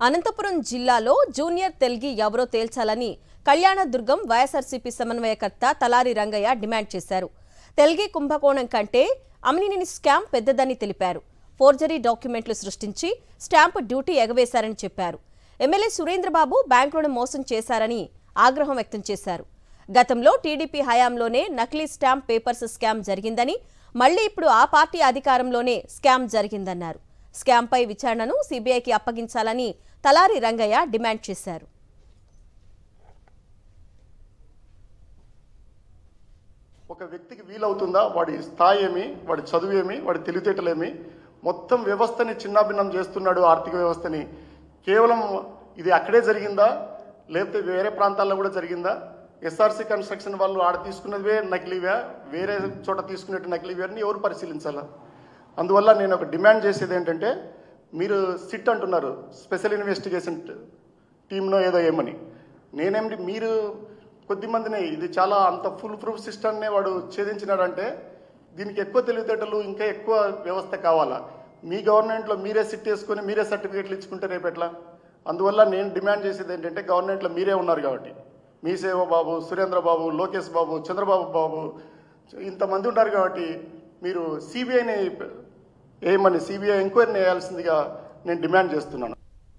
అనంతపురం జిల్లాలో జూనియర్ తెల్గి ఎవరో తేల్చాలని కళ్యాణదుర్గం వైఎస్ఆర్సీపీ సమన్వయకర్త తలారి రంగయ్య డిమాండ్ చేశారు. తెల్గి కుంభకోణం కంటే అమినిని స్కామ్ పెద్దదని తెలిపారు. ఫోర్జరీ డాక్యుమెంట్లు సృష్టించి స్టాంపు డ్యూటీ ఎగవేశారని చెప్పారు. ఎమ్మెల్యే సురేంద్రబాబు బ్యాంకులను మోసం చేశారని ఆగ్రహం వ్యక్తం చేశారు. గతంలో టీడీపీ హయాంలోనే నకిలీ స్టాంప్ పేపర్స్ స్కామ్ జరిగిందని, మళ్లీ ఇప్పుడు ఆ పార్టీ అధికారంలోనే స్కామ్ జరిగిందన్నారు. స్కామ్పై విచారణను సీబీఐకి అప్పగించాలని తలారి రంగయ్య డిమాండ్ చేశారు. ఒక వ్యక్తికి వీలవుతుందా? వాడి స్థాయి ఏమి, వాడి చదువు ఏమి, వాడి తెలివితేటలేమి, మొత్తం వ్యవస్థని చిన్నాభిన్నం చేస్తున్నాడు. ఆర్థిక వ్యవస్థని కేవలం ఇది అక్కడే జరిగిందా, లేకపోతే వేరే ప్రాంతాల్లో కూడా జరిగిందా? ఎస్ఆర్సీ కన్స్ట్రక్షన్ వాళ్ళు ఆడ తీసుకున్నవే నకిలీవా, వేరే చోట తీసుకునేట్టు నకిలీవా అని ఎవరు పరిశీలించాలా? అందువల్ల నేను ఒక డిమాండ్ చేసేది ఏంటంటే, మీరు సిట్ అంటున్నారు, స్పెషల్ ఇన్వెస్టిగేషన్ టీంలో ఏదో ఏమని. నేనేమిటి, మీరు కొద్దిమందిని ఇది చాలా అంత ఫుల్ ప్రూఫ్ సిస్టమ్నే వాడు ఛేదించినాడంటే దీనికి ఎక్కువ తెలివితేటలు, ఇంకా ఎక్కువ వ్యవస్థ కావాలా? మీ గవర్నమెంట్లో మీరే సిట్ వేసుకొని మీరే సర్టిఫికేట్లు ఇచ్చుకుంటే రేపెట్లా? అందువల్ల నేను డిమాండ్ చేసేది ఏంటంటే, గవర్నమెంట్లో మీరే ఉన్నారు కాబట్టి, మీ సేవ బాబు, సురేంద్రబాబు, లోకేష్ బాబు, చంద్రబాబు బాబు ఇంతమంది ఉన్నారు కాబట్టి మీరు సిబిఐని ఏమని సిబిఐ ఎంక్వైరీని వేయాల్సిందిగా నేను డిమాండ్ చేస్తున్నాను.